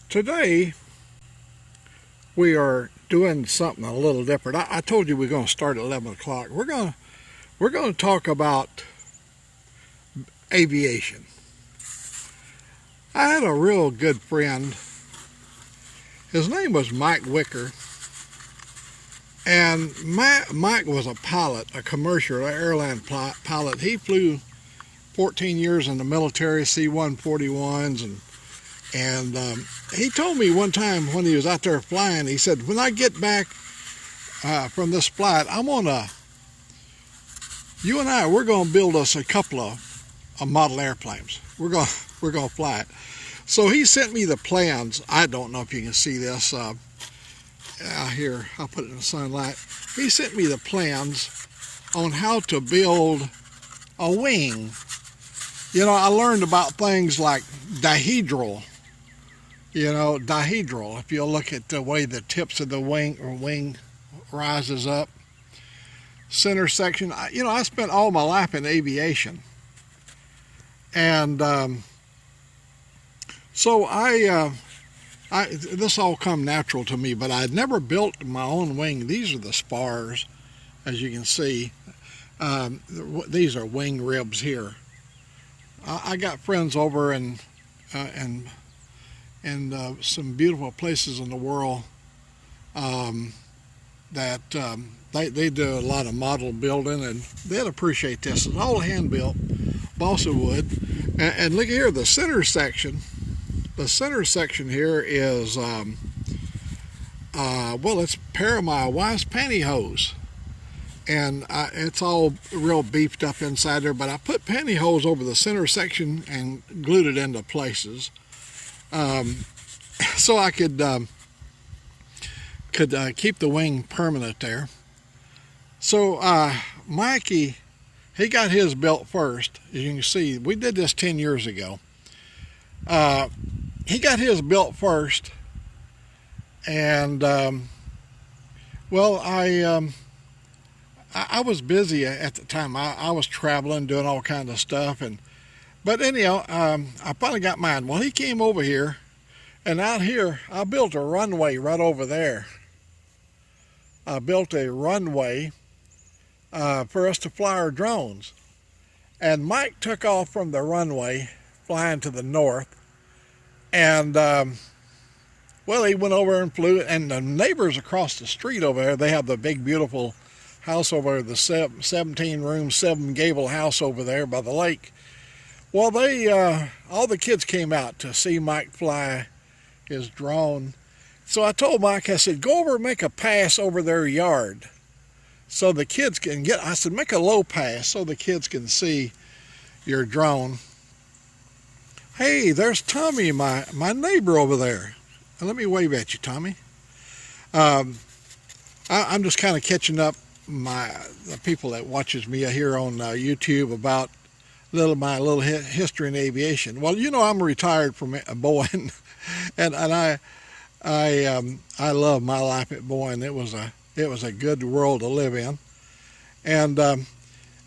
Today we are doing something a little different. I told you we're going to start at 11 o'clock. We're going to talk about aviation. I had a real good friend. His name was Mike Wicker, and Mike was a pilot, a commercial airline pilot. He flew 14 years in the military, C-141s, and he told me one time when he was out there flying, he said, when I get back from this flight, you and I, we're going to build us a couple of model airplanes. We're going to fly it. So he sent me the plans. I don't know if you can see this. Here, I'll put it in the sunlight. He sent me the plans on how to build a wing. You know, I learned about things like dihedral. Dihedral, if you'll look at the way the tips of the wing rises up. Center section. I spent all my life in aviation. And so this all come natural to me, but I'd never built my own wing. These are the spars, as you can see. These are wing ribs here. I got friends over in some beautiful places in the world that they do a lot of model building, and they'd appreciate this. It's all hand built, balsa wood. And look here, the center section. The center section here is, it's a pair of my wife's pantyhose. And it's all real beefed up inside there, but I put pantyhose over the center section and glued it into places. So I could keep the wing permanent there. So Mikey, he got his built first. As you can see, we did this 10 years ago. He got his built first, and I was busy at the time. I was traveling, doing all kinds of stuff, but anyhow, I finally got mine. Well, he came over here, and out here, I built a runway right over there. I built a runway for us to fly our drones. And Mike took off from the runway, flying to the north, and he went over and flew. And the neighbors across the street over there, they have the big, beautiful house over there, the 17-room, 7-gable house over there by the lake. Well, all the kids came out to see Mike fly his drone. So I told Mike, I said, go over and make a pass over their yard so the kids can I said, make a low pass so the kids can see your drone. Hey, there's Tommy, my neighbor over there. Let me wave at you, Tommy. I'm just kind of catching up the people that watches me here on YouTube about my little history in aviation. Well, I'm retired from Boeing, and I love my life at Boeing. It was a good world to live in. And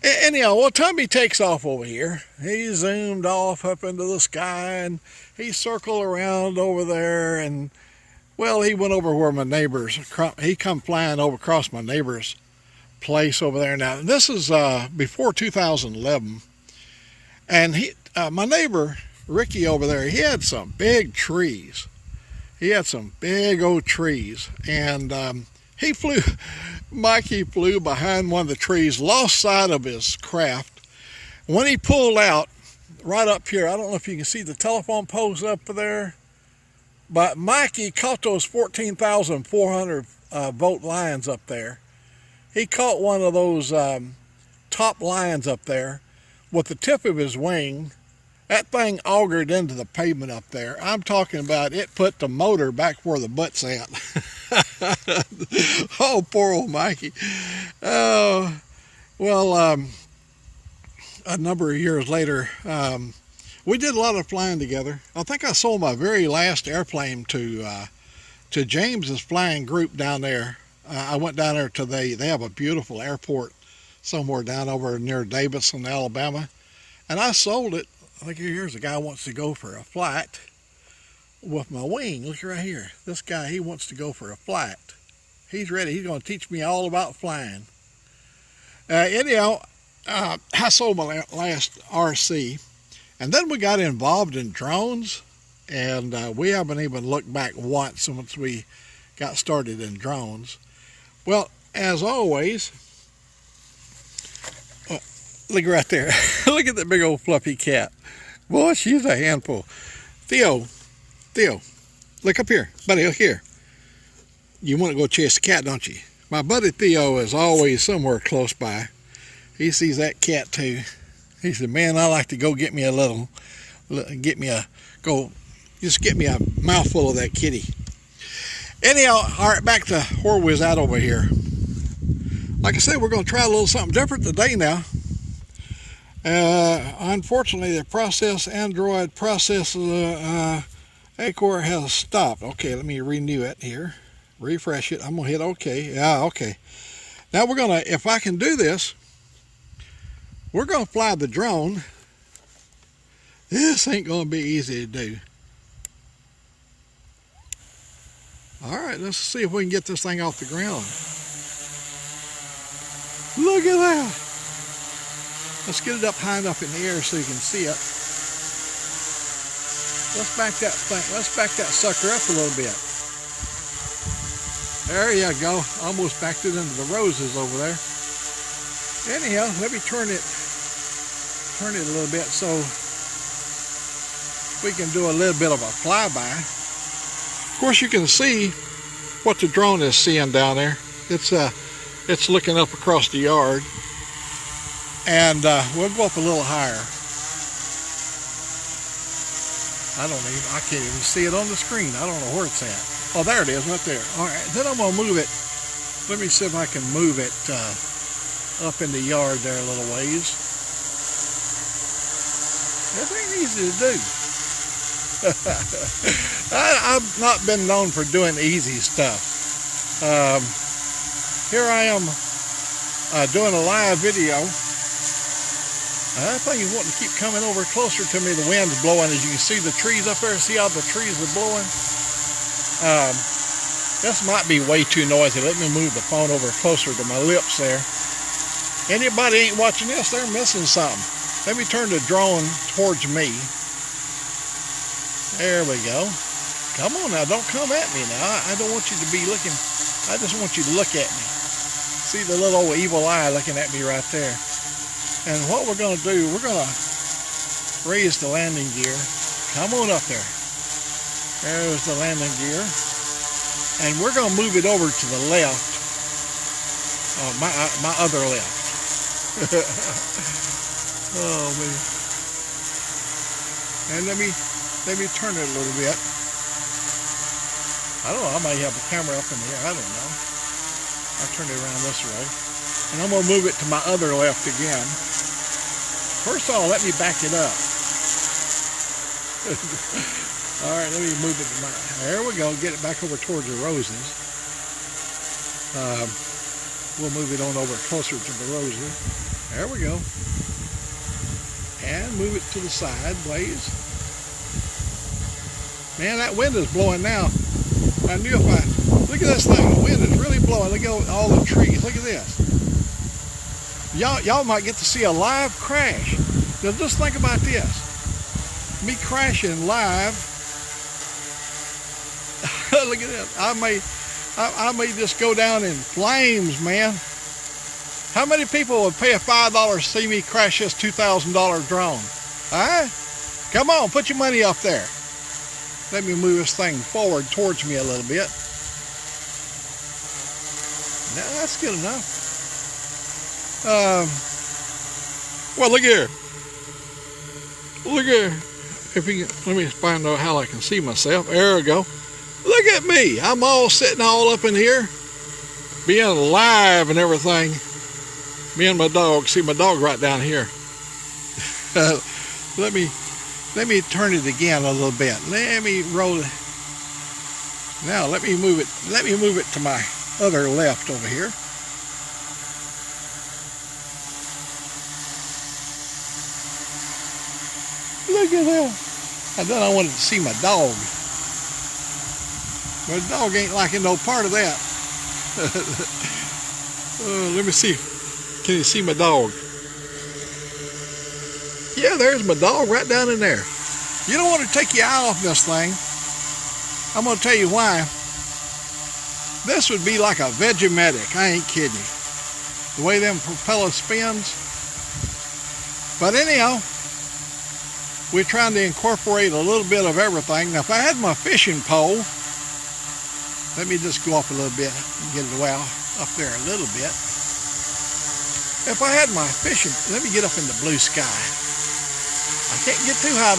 anyhow, Tommy takes off over here. He zoomed off up into the sky, and he circled around over there, and he went over where my neighbors. He come flying over across my neighbor's place over there. Now this is before 2011, and my neighbor Ricky over there, he had some big trees. He had some big old trees, and Mikey flew behind one of the trees, lost sight of his craft. When he pulled out, right up here, I don't know if you can see the telephone poles up there, but Mikey caught those 14,400 volt lines up there. He caught one of those top lines up there with the tip of his wing. That thing augured into the pavement up there. I'm talking about it put the motor back where the butt's at. Oh, poor old Mikey. A number of years later, we did a lot of flying together. I think I sold my very last airplane to James's flying group down there. I went down there they have a beautiful airport somewhere down over near Davidson, Alabama. And I sold it. I think here's a guy who wants to go for a flight. with my wing. Look right here. This guy, he wants to go for a flight. He's ready. He's going to teach me all about flying. Anyhow, I sold my last RC, and then we got involved in drones, and we haven't even looked back once since we got started in drones. Well, as always, look right there. Look at that big old fluffy cat. Boy, she's a handful. Theo, look up here. Buddy, look here. You want to go chase the cat, don't you? My buddy Theo is always somewhere close by. He sees that cat too. He said, man, I like to go get me a mouthful of that kitty. Anyhow, all right, back to where we was at over here. Like I said, we're going to try a little something different today now. Unfortunately, the Android process Acorn has stopped. Okay, let me renew it here. Refresh it. I'm going to hit OK. Yeah, OK. Now we're going to, if I can do this, we're going to fly the drone. This ain't going to be easy to do. All right, let's see if we can get this thing off the ground. Look at that. Let's get it up high enough in the air so you can see it. Let's back that sucker up a little bit. There you go. Almost backed it into the roses over there. Anyhow, let me turn it a little bit so we can do a little bit of a flyby. Of course, you can see what the drone is seeing down there. It's looking up across the yard, and we'll go up a little higher. I can't even see it on the screen. I don't know where it's at. Oh, there it is, right there. All right, then I'm gonna move it. Let me see if I can move it up in the yard there a little ways. That ain't easy to do. I've not been known for doing easy stuff. Here I am doing a live video. That thing is wanting to keep coming over closer to me. The wind's blowing. As you can see the trees up there. See how the trees are blowing? This might be way too noisy. Let me move the phone over closer to my lips there. Anybody ain't watching this, they're missing something. Let me turn the drone towards me. There we go. Come on now, don't come at me now. I don't want you to be looking. I just want you to look at me. See the little old evil eye looking at me right there. And what we're going to do, we're going to raise the landing gear. Come on up there. There's the landing gear. And we're going to move it over to the left. My other left. Oh, man. And let me turn it a little bit. I don't know, I might have the camera up in the air. I don't know. I'll turn it around this way. And I'm going to move it to my other left again. First of all, let me back it up. All right, let me move it to my... There we go. Get it back over towards the roses. We'll move it on over closer to the roses. There we go. And move it to the sideways. Man, that wind is blowing now. I knew if I... Look at this thing. The wind is really blowing. Look at all the trees. Look at this. Y'all might get to see a live crash. Now just think about this. Me crashing live. Look at this. I may just go down in flames, man. How many people would pay a $5 to see me crash this $2,000 drone? Huh? Come on, put your money up there. Let me move this thing forward towards me a little bit. Now that's good enough. Well, look here. Look here. If you can, let me find out how I can see myself. There we go. Look at me. I'm all sitting all up in here, being alive and everything. Me and my dog. See my dog right down here. Let me turn it again a little bit. Let me roll it. Now let me move it. Let me move it to my other left over here. Look at that. And then I wanted to see my dog. Well, the dog ain't liking no part of that. Let me see. Can you see my dog? Yeah, there's my dog right down in there. You don't want to take your eye off this thing. I'm going to tell you why. This would be like a Vegematic. I ain't kidding you. The way them propeller spins. But anyhow, we're trying to incorporate a little bit of everything. Now, if I had my fishing pole, let me just go up a little bit and get it well up there a little bit. If I had my fishing, let me get up in the blue sky. I can't get too high.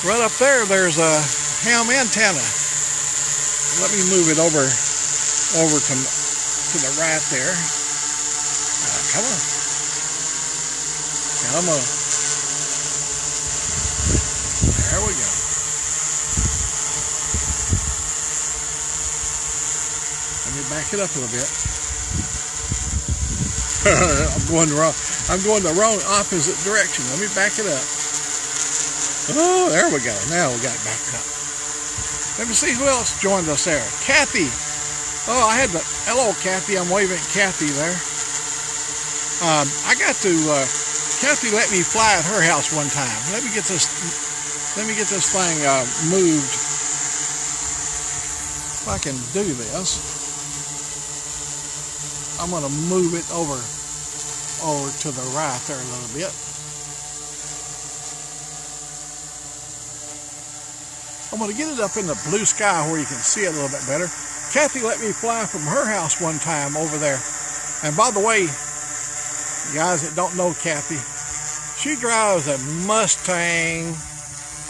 Right up there, there's a ham antenna. Let me move it over to the right there. Come on. Come on. There we go. Let me back it up a little bit. I'm going the wrong opposite direction. Let me back it up. Oh, there we go. Now we got it backed up. Let me see who else joined us there. Kathy. Oh, hello, Kathy. I'm waving at Kathy there. Kathy let me fly at her house one time. Let me get this thing moved. If I can do this, I'm going to move it over to the right there a little bit. I'm going to get it up in the blue sky where you can see it a little bit better. Kathy let me fly from her house one time over there. And by the way, you guys that don't know Kathy, she drives a Mustang.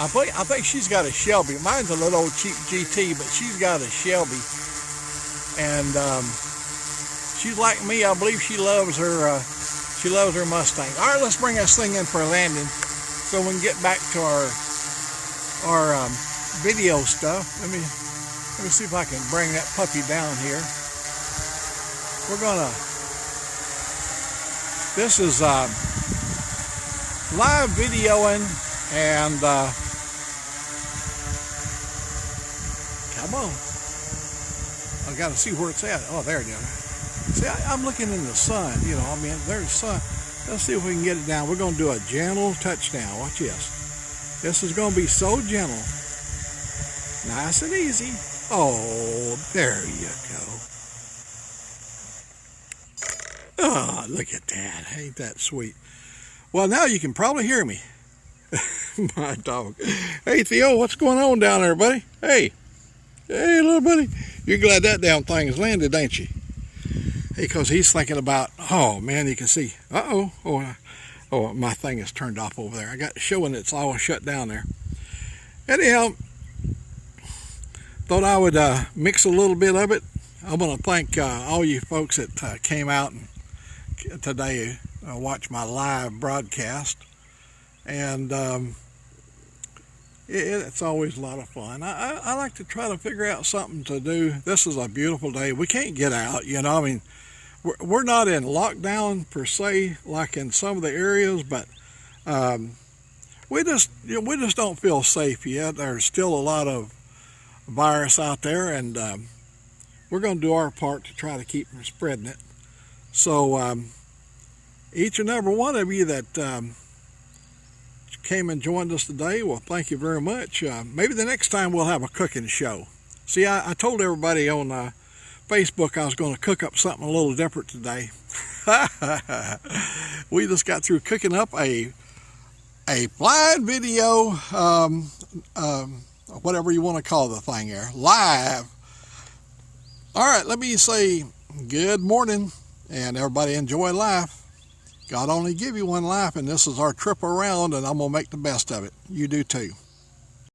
I think she's got a Shelby. Mine's a little old cheap GT, but she's got a Shelby. And she's like me. I believe she loves her Mustang. All right, let's bring this thing in for a landing so we can get back to our video stuff. Let me see if I can bring that puppy down here. This is live videoing, and come on. I got to see where it's at. Oh, there it is. See, I'm looking in the sun. You know, I mean, there's the sun. Let's see if we can get it down. We're going to do a gentle touchdown. Watch this. This is going to be so gentle. Nice and easy. Oh, there you go. Oh, look at that. Ain't that sweet? Well, now you can probably hear me. My dog. Hey, Theo, what's going on down there, buddy? Hey, little buddy. You're glad that damn thing has landed, ain't you? Hey, because he's thinking about, oh, man, you can see. Oh, my thing is turned off over there. I got showing it's all shut down there. Anyhow, thought I would mix a little bit of it. I want to thank all you folks that came out and today watch my live broadcast. And it's always a lot of fun. I like to try to figure out something to do. This is a beautiful day. We can't get out, you know. I mean, we're not in lockdown per se like in some of the areas, but we just don't feel safe yet. There's still a lot of virus out there, and we're going to do our part to try to keep from spreading it. So each and every one of you that came and joined us today, well, thank you very much. Maybe the next time we'll have a cooking show. See, I told everybody on Facebook I was going to cook up something a little different today. We just got through cooking up a live video, whatever you want to call the thing there, live. All right, let me say good morning, and everybody enjoy life. God only give you one life, and this is our trip around, and I'm going to make the best of it. You do too.